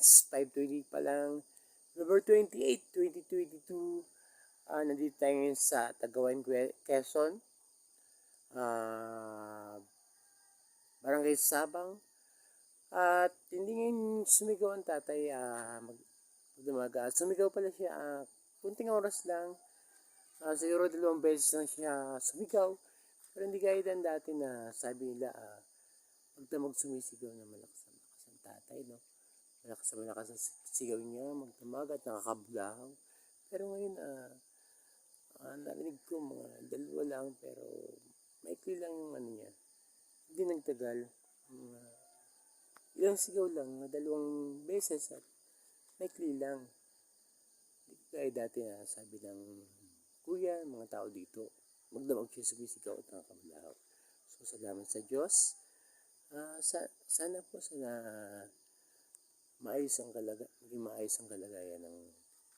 minutes, 5:20 pa lang. November 28, 2022. Nandito tayo ngayon sa Tagawan, Quezon. Barangay Sabang. At hindi ngayon sumigaw ang tatay. Sumigaw pala siya. Kunting oras lang. Siguro 2 beses lang siya sumigaw. Pero hindi gaya dan dati na sabi nila magdamag sumisigaw na malakas ang tatay, no? Malakas ang sigaw niya, magdamag at nakakabulahaw. Pero ngayon, narinig ko mga 2 lang, pero maikli lang yung ano niya. Hindi nagtagal. Ilang sigaw lang, 2 beses at maikli lang. Hindi kaya dati na sabi ng kuya, mga tao dito, magdamag siya sumisigaw at nakakabulahaw. So, salamat sa Diyos. Sana maging maayos ang kalagayan ng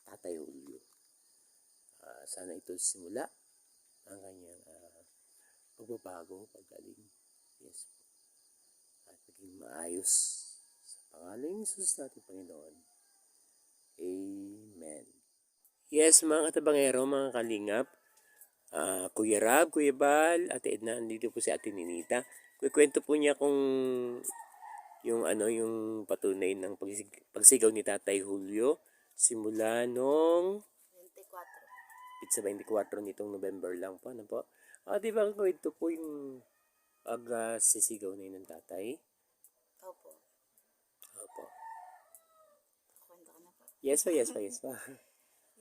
Tatay Julio. Sana ito simula ang kanyang pagbabago, paggaling. Yes po. At maging maayos sa pangalan ng Jesus natin, Panginoon. Amen. Yes, mga katabangero, mga kalingap, Kuya Rab, Kuya Bal, Ate Edna, andito po si Ate Ninita. Kukwento po niya kung yung patunay ng pagsigaw ni Tatay Julio simula nung 24 nitong November lang po, ano po? Di ba ito po yung pagsisigaw na yun ng tatay? Opo. Kwento ka na po. Yes po.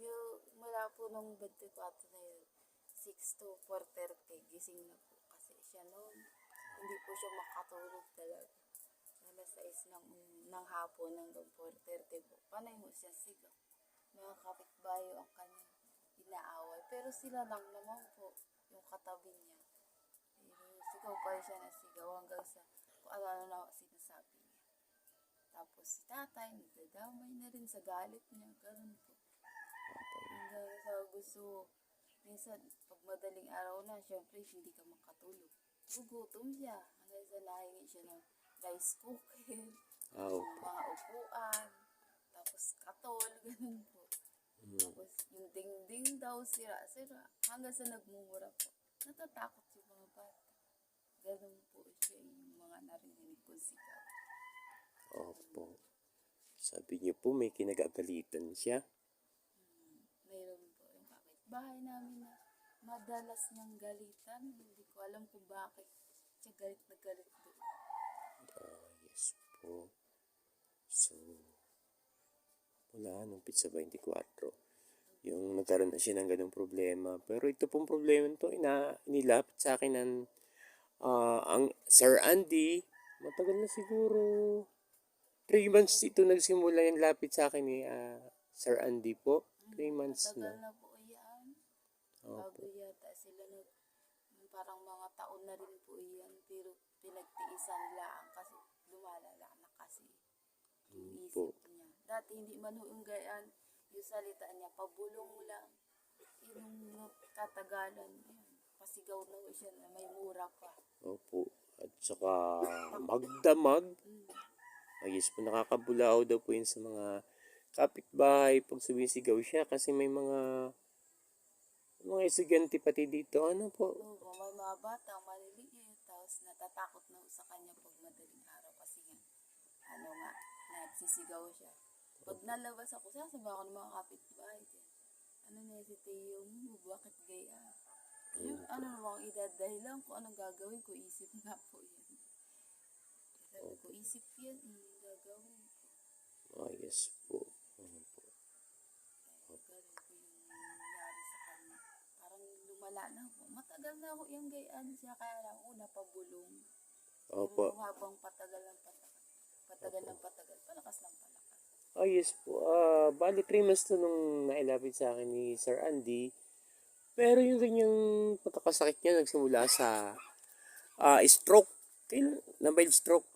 Yung mula po nung 24 na yun, 6 to 4:30, gising na po kasi siya noon. Hindi po siya makatulog talaga. Alas 6 ng hapon hanggang 4:30 po. Panay mo siya sigaw. Mga kapitbahay ang kanyang inaaway. Pero sila lang naman po, yung katabi niya. Sigaw pa rin siya na sigaw hanggang sa kung ano na sinasabi niya. Tapos si tatay, nagdadamay na rin sa galit niya. Ganun po. Hanggang sa gusto, minsan, pag madaling araw na, syempre, hindi ka makatulog. Gugutom siya. Hanggang sa nahingi siya ng rice cooker, mga upuan, tapos katol, ganun po. Tapos yung dingding daw, sira-sira. Hanggang sa nagmumura po. Natatakot yung mga bata. Ganun po siya yung mga narinig ko sigaw. Opo. Sabi niyo po may kinagagalitan siya. Mayroon po yung kapitbahay namin na madalas niyang galitan. Hindi ko alam kung bakit siya galit na galit doon. Yes po. So, mula nung pizza 24, yung nagkaroon na siya ng ganung problema. Pero ito pong problema nito, inilapit sa akin ng ang Sir Andy. Matagal na siguro 3 months ito nagsimula yung lapit sa akin ni Sir Andy po. 3 months Matagal na. na po yan. Bago yata sila parang mga taon na rin po yan. Pero pinagtiisan lang kasi lumalala na kasi yung isip niya. Dati hindi man yung gayaan yung salita niya, pabulong lang. Yung katagalan, pasigaw na siya na may mura pa. Opo. At saka magdamag. Yes po, nakakabulao daw po yun sa mga kapitbahay pag sumisigaw siya kasi may mga estudyante pati dito. Ano po? Oo, may mga bata, maliliit, tapos natatakot na sa kanya pag madaling araw kasi nga, nagsisigaw siya. Pag nalabas ako, sasaba ako ng mga kapitbahay din. Ano na si Teo mo, bakit gaya? Yung namang idadahilan kung anong gagawin ko, isip nga po yan. Sabi ko, isip yan, gagawin ko. Yes po. Ganun po yung nangyari sa kanya. Parang lumala na ako. Matagal na ako yung gayaan siya, kaya lang ako napabulong. Opo. Pero habang patagal, palakas ng palakas. Yes po. Bali 3 months to nung nailapit sa akin ni Sir Andy. Pero yung ganyang pagkakasakit niya nagsimula sa stroke. Kailan na ba yung stroke?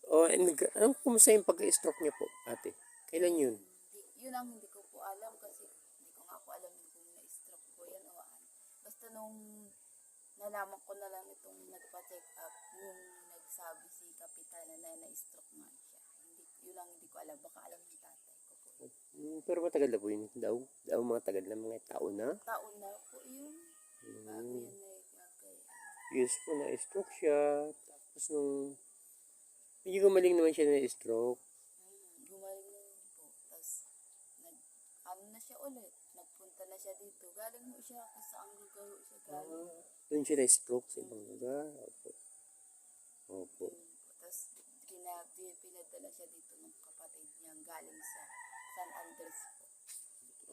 Kumusta yung pag-stroke niya po, ate? Kailan yun? Yun ang hindi ko po alam kasi hindi ko nga po alam kung na-stroke po yan o ano. Basta nung nalaman ko na lang itong nagpa-check up, yung nagsabi si Kapitana na na-stroke nga siya. Yun lang hindi ko alam. Baka alam ng tatay ko. Pero matagal na po yun daw. Mga tagal na, mga taon na. Taon na po yun. Bago yan na Yes po, na-stroke siya. Tapos nung medyo gumaling naman siya na-stroke. Gumaling na yun po. Tapos, ano na siya ulit. Nagpunta na siya dito. Galing mo siya kung saan lugar ho siya galing. Doon siya na-stroke sa ibang lugar. Opo. Opo. Tapos, pinadala siya dito ng kapatid niya galing sa San Andres po.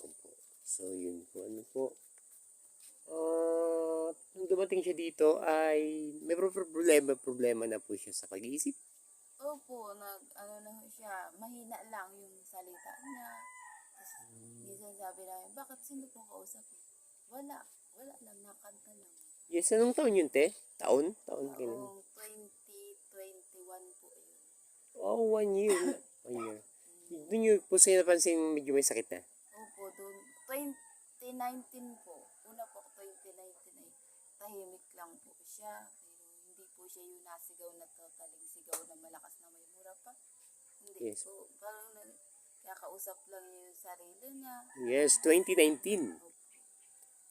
Opo. So, yun po. Ano po? Nung dumating siya dito ay may problema na po siya sa pag-iisip. Opo, ano na ho siya, mahina lang yung salita niya. Tapos, minsan sabi namin, bakit sino po kausapin? Wala lang, nakanta lang. Yes, anong taon yun, te? Taon kailan? Noong 2021 po yun. Oh, 1 year. 1 year. Doon yun po siya napansin medyo may sakit na. Opo, doon, 2019 po. Una po, 2019 ay tahimik lang po siya. Pero hindi po siya yung nasigaw na totaling sigaw na malakas na may mura pa. Hindi Yes. po. Parang kakausap lang niya yung sarili niya. Yes, 2019.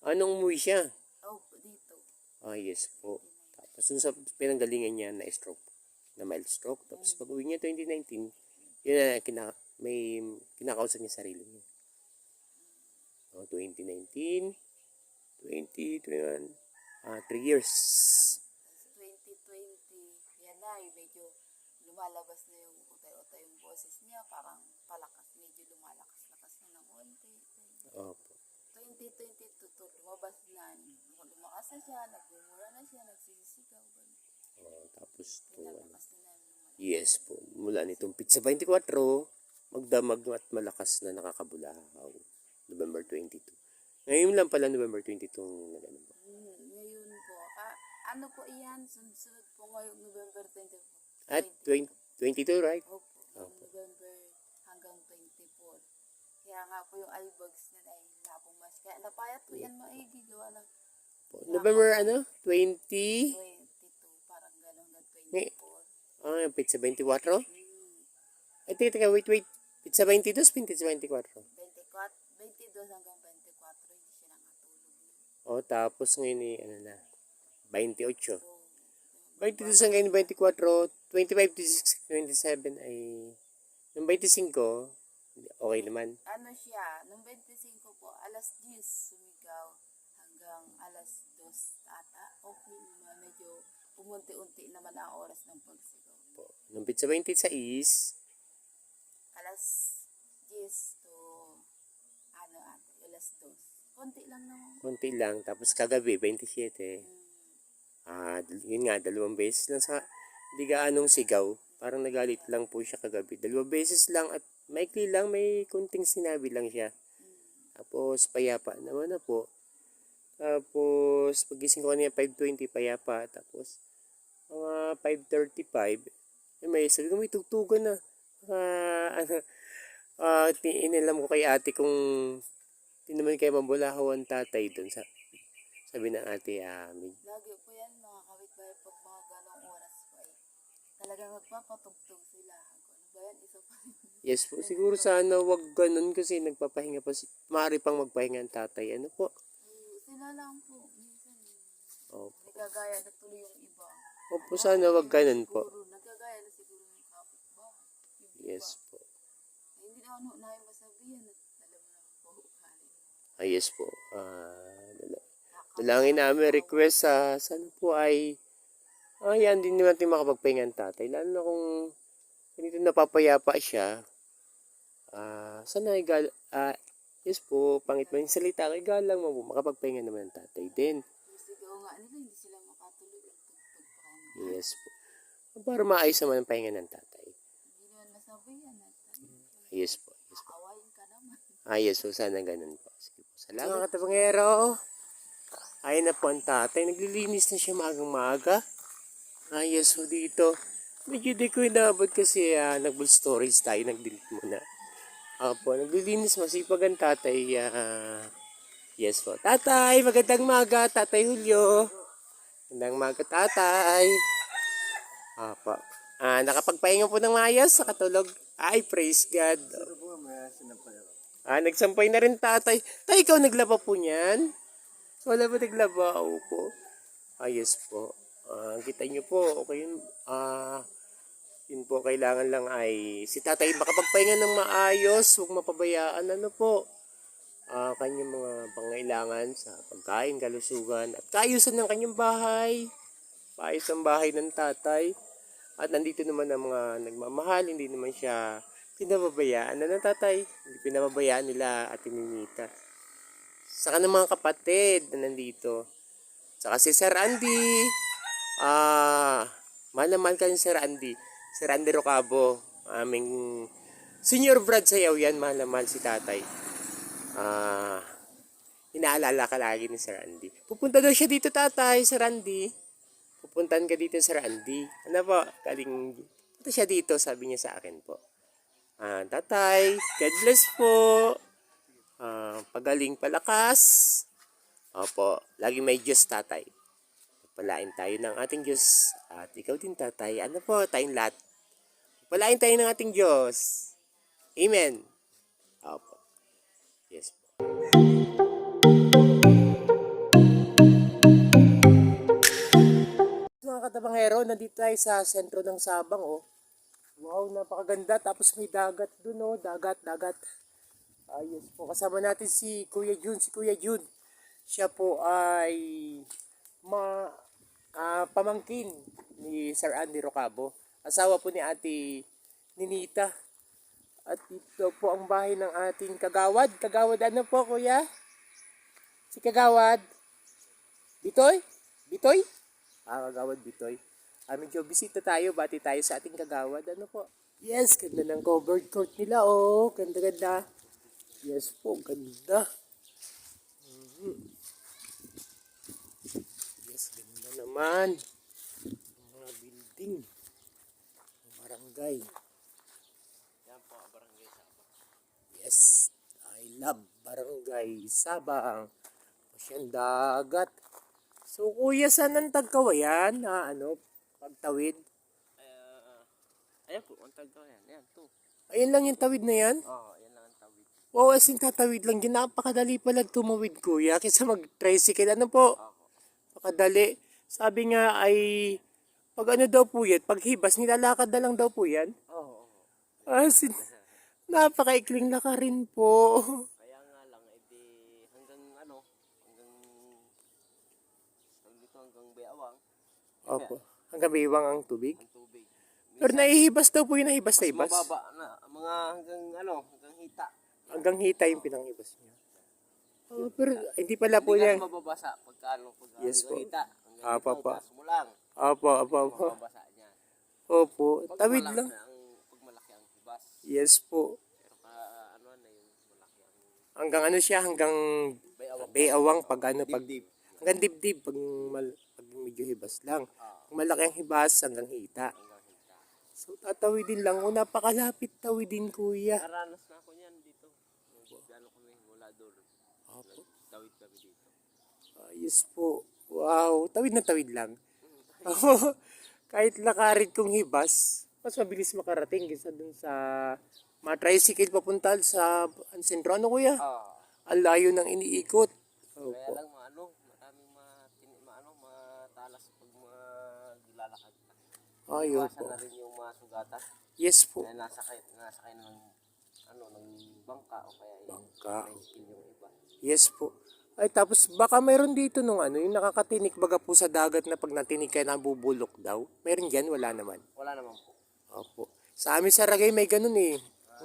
Anong umuwi siya? Opo, dito. Yes po. Tapos dun sa pinanggalingan niya na stroke. Na mild stroke. Tapos pag uwi niya 2019, yun na may kinakausap niya sarili niya. 2019, 2021, 3 years. 2020, yan na, medyo lumalabas na yung utay-utay yung boses niya, parang palakas, medyo lumalakas-lakas na ng konti. Opo. 2022 to, lumabas na, lumakas na siya, nagmumura na siya, nagsisisigaw, Tapos po, pinalakas na namin. yes po, mula nitong Pizza 24, magdamag at malakas na nakakabulahaw. November 22. Ngayon lang pala November 22 nagano po. Ngayon po, ano po iyan, sunod po ngayong November 20 po. At 22, right? Opo, November hanggang 24. Kaya nga po yung iBugs na ay napumas. Kaya napayat po yan maigi gawa ng November 20? 22, parang gano'n na 24. Yung Pizza 24? Ay, teka, wait. Pizza 22, Pizza 24. 22 hanggang 24, hindi siya nakatulog. Tapos ngayon na, 28. So, 22 hanggang 24, 25 to 27 ay, yung 25, okay naman. ano siya, nung 25 po, alas 10 sumigaw hanggang alas 2 ata. Okay naman, medyo umunti-unti naman ang oras ng pagsigaw. Nung Pizza 26, Alas 10 to alas 2. Konti lang naman. konti lang. Tapos kagabi, 27. Yun nga, 2 beses lang sa, hindi gaanong sigaw. Parang nagalit lang po siya kagabi. 2 beses lang at maikli lang, may kunting sinabi lang siya. Tapos payapa naman na po. Tapos pagising ko kanina 5:20 payapa. Tapos mga 5:35, may sabi ko may tugtugan na. Inilam ko kay ate kung di naman kayo mambulahaw ang tatay doon. Sabi ng ate, Lagi po yan, mga kapitbahay pag mga ganong oras po ay talagang nagpapatugtog sila. Ano ba yan? Isa pa rin. yes po, siguro sana wag ganun kasi nagpapahinga pa, maaari pang magpahinga ang tatay. Ano po? Sila lang po. Minsan, Opo. nagkagaya na tuloy yung iba. Opo, sana wag ganun po. Siguro, nagkagaya na siguro yung kapitbahay. Yung iba. Yes po. Hindi na ano na yung masabihan. Alam mo naman po. Yes po. Dalangin namin request sa sana po ay yan din natin makapagpahinga ang tatay. Lalo na kung ganito napapayapa siya. Sana ay yes po, pangit man yung salita, kay galang mo, makapagpahinga naman ang tatay din. Sigaw nga nila, hindi sila makatulog. Tugtog pa kami. Yes po. Para maayos naman ang pahinga ng tatay. Hindi naman masabihan. Yes po. Yes po. Awayin ka naman. Yes po, sana ganun po. Sige po. Salamat katapangero. Ayun na po ang tatay. Naglilinis na siya maagang-maaga. Yes po dito. Medyo di ko inabot kasi nag-bull storage tayo. Nag-delete muna. Opo, naglilinis masipag ang tatay. Yes po. Tatay, magandang maga. Tatay Julio. Magandang maga, tatay. Opo. Nakapagpahinga po ng maayos sa katulog. Ay, praise God. Nagsampay na rin tatay. Tay, ikaw naglaba po niyan? Wala ba naglaba? Opo. Yes po. Kita niyo po, okay yun. Yun po, kailangan lang ay si tatay makapagpahinga ng maayos, huwag mapabayaan. Ano po? Kanyang mga pangailangan sa pagkain, kalusugan, at kaayusan ng kanyang bahay. Paayos ang bahay ng tatay. At nandito naman ang mga nagmamahal, hindi naman siya pinababayaan. Ano tatay? Hindi pinababayaan nila at Ninita. Saka ng mga kapatid na nandito. Saka si Sir Andy. Mahal na mahal ka ni Sir Andy. Sir Andy Rocabo. Aming senior Brad sayaw yan. Mahal na mahal si tatay. Inaalala ka lagi ni Sir Andy. Pupunta daw siya dito tatay, Sir Andy. Pupuntan ka dito, Sir Andy. Ano po? Punta siya dito, sabi niya sa akin po. Tatay, God bless po. Pagaling palakas. Opo, lagi may Diyos tatay. Palain tayo ng ating Diyos. At ikaw din tatay. Ano po, tayong lahat. Palain tayo ng ating Diyos. Amen. Opo. Yes po. Mga katabanghero, nandito tayo sa sentro ng Sabang, oh. Wow, napakaganda. Tapos may dagat dun, oh. Dagat. Ayos po. Kasama natin si Kuya Jun. Siya po ay pamangkin ni Sir Andy Rocabo. Asawa po ni Ate Ninita. At dito po ang bahay ng ating kagawad. Kagawad ano po, Kuya? Si Kagawad? Bitoy? Kagawad Bitoy. Medyo bisita tayo, bati tayo sa ating kagawad. Ano po? Yes, ganda ng covered court nila, oh. Ganda. Yes po, ganda. Yes, ganda naman. Mga building. Barangay. Yan po, Barangay Sabang. Yes, I love Barangay Sabang. Masyang dagat. So, kuya, saan ang Tagkawayan? Pagtawid? Ayan po, ang Tagkawayan. Ayan, to. Ayun lang yung tawid na yan? Oo, ayan lang ang tawid. Wow, as in tatawid lang dyan. Napakadali pala tumawid, kuya. Kaysa mag-tricycle. Ano po? Pakadali. Sabi nga ay, pag ano daw po yan, pag hibas, nilalakad na lang daw po yan. Oo. As in, napakaikling lakarin po. Kaya nga lang, edi hanggang hanggang Bayawang, Opo. Hanggang biwang ang tubig. ang tubig. Pero naihibas daw po yun, nahibas na Mas ibas. mababa na, mga hanggang hita. Hanggang hita yung pinanghibas niya. Pero hindi pala po Hindi yan. ka mababasa pag Yes po. hanggang hita. Hanggang Apa hita, pa. taas mo lang. Opo. Mababasa niya. Opo. Pag Tawid malaki lang. pag malaki ang hibas. Yes po. Pero na yung malaki ang Hanggang ano siya, hanggang Bayawang. bayawang pag Dibdib. hanggang dibdib pag medyo hibas lang. Pag malaki ang hibas, hanggang hita. Hanggang hita. So tatawidin lang. O napakalapit tawidin, kuya. Naranas na ako niyan dito. Kami mula doon. Opo. Tawid kami dito. Ayos po. Wow. Tawid na tawid lang. Kahit lakarin kong hibas, mas mabilis makarating kaysa dun sa mga tricycle papunta sa sentro. Ano, kuya? Ang layo ng iniikot. Kaya Opo. lang maraming matalas pag lalakad ka. Ayun Iwasan po. na rin yung mga sugatan. Yes po. Kaya nasakay ng bangka o kaya Bangka. tricycle yung iba. Yes po. Ay tapos baka mayroon dito nung yung nakakatinik baga po sa dagat na pag natinig ka nabubulok daw. Meron dyan? Wala naman. Wala naman po. Opo. Sa amin sa Ragay may ganun eh.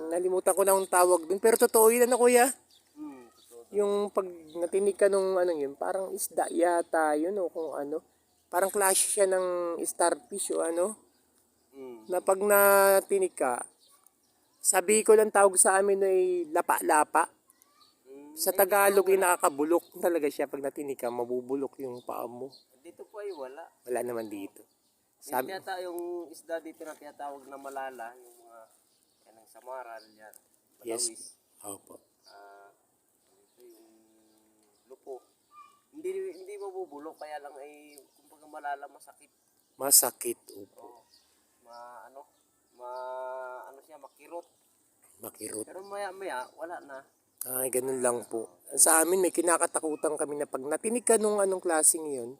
Nalimutan ko na ang tawag dun. Pero totoo yun kuya. Totoo. Yung pag natinig ka nung yun, parang isda yata yun o kung ano. Parang klase siya ng starfish o ano. Na pag natinig ka, sabi ko lang tawag sa amin ay lapa-lapa. Sa Tagalog ay nakakabulok talaga siya. Pag natinig ka, mabubulok yung paa mo. Dito po ay wala. Wala naman dito. Sabi yung isda dito na tinatawag na malala, yung mga yan ang samaral yan. Yes. Balawis. Opo. Ito yung lupo. Hindi mabubulok kaya lang ay kumbaga malala masakit. Masakit. Opo. Siya makirot. Makirot. Pero maya-maya, wala na. Ay, ganun lang po. Sa amin, may kinakatakutan kami na pag natinig ka nung anong klaseng yun,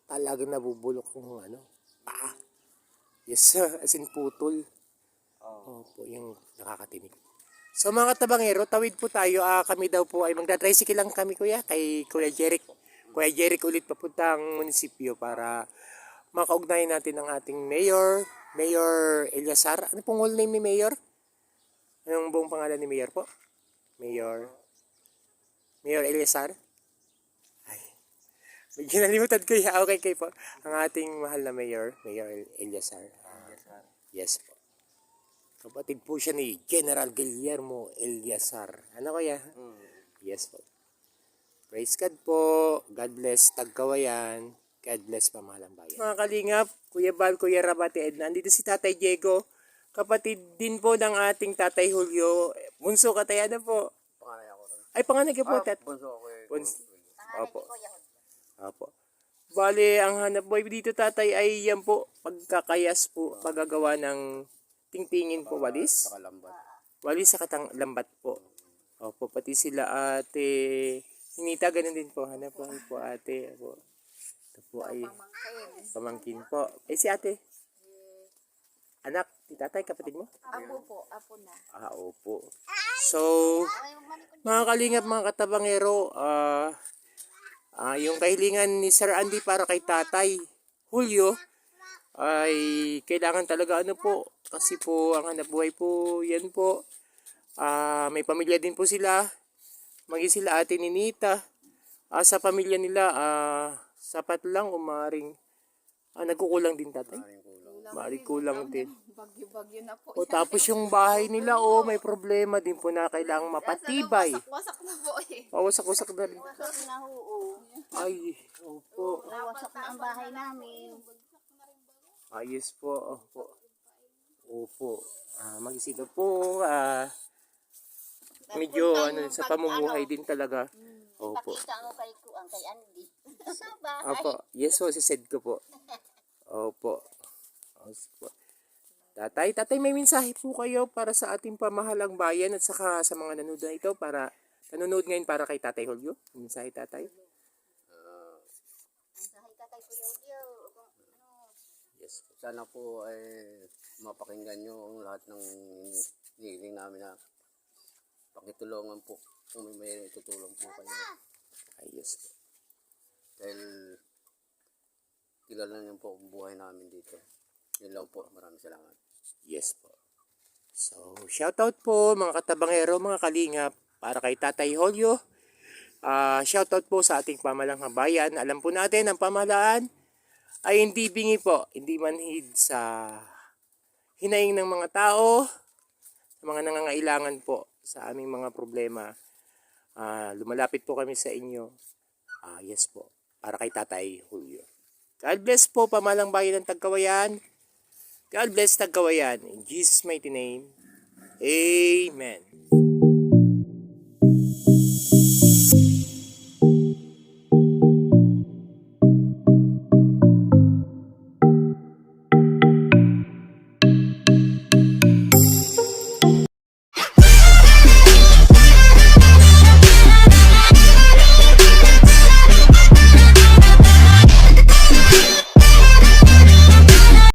talagang nabubulok yung paa. Yes, as in putol. Opo, yung nakakatinig. So mga katabangero, tawid po tayo. Kami daw po ay magda-tricycle lang kami kuya, kay Kuya Jeric. Kuya Jeric ulit papuntang munisipyo para makaugnayan natin ang ating mayor, Mayor Eliasar. Ano pong whole name ni Mayor? Anong buong pangalan ni Mayor po? Mayor Eliasar? Ay, medyo nalimutan ko ya. Okay kayo po. Ang ating mahal na Mayor Eliasar. Yes po. Kapatid po siya ni General Guillermo Eliasar. Ano kaya? Yes po. Praise God po. God bless Tagkawayan. God bless Pamahalang Bayan. Mga kalingap, Kuya Bal, Kuya Rabate, Edna. Nandito si Tatay Diego. Kapatid din po ng ating Tatay Julio. Bunso ka tayo na po. Pangalay ako rin. Ay, panganay ka po. Bunso ako eh. Opo. Opo. Bale, ang hanap boy dito tatay ay yan po. Pagkakayas po. Paggagawa ng tingtingin po. Walis? Saka lambat. Walis sa katang lambat po. Opo, pati sila ate. Hinita, ganun din po. Hanap po ate. Opo. Ito po ay pamangkin po. Eh si ate? Anak, ni tatay, kapatid mo? Apo na. Opo. So, mga kalingap, mga katabangero, yung kahilingan ni Sir Andy para kay Tatay Julio ay kailangan talaga po. Kasi po, ang hanap buhay po, yan po. May pamilya din po sila. Maging sila ate ni Nita. Sa pamilya nila, sapat lang umaring nagkukulang din tatay. Maring kulang din. Bagyo-bagyo na po. O tapos yung bahay nila, may problema din po na kailangang mapatibay. Wasak na po eh. Wasak-wasak na rin. Wasak na oo. Ay, opo. Wasak na ang bahay namin. Ayos po. Opo. Mag-isip po. Medyo sa pamumuhay din talaga. Opo. Pakita mo kay Kuang, kay Andy. Sa bahay. Opo. Yes po, si Sed ko po. Opo. Tatay, may mensahe po kayo para sa ating pamahalang bayan at saka sa mga nanonood na ito nanonood ngayon para kay Tatay Julio. Mensahe tatay. Mensahe ka kay Kuya Julio. Yes. Sana po ay mapakinggan nyo ang lahat ng hinihiling namin na pakitulungan po kung may tutulong po kayo. Ayos po. Dahil kilala niyo po ang buhay namin dito. Yun lang po. Maraming salamat. Yes po. So, shoutout po mga katabangero, mga kalingap para kay Tatay Julio. Shoutout po sa ating pamahalang bayan. Alam po natin ang pamahalaan ay hindi bingi po, hindi manhid sa hinaing ng mga tao, sa mga nangangailangan po sa aming mga problema. Lumalapit po kami sa inyo. Yes po, para kay Tatay Julio. God bless po pamahalang bayan ng Tagkawayan. God bless Tagkawayan. In Jesus' mighty name, Amen.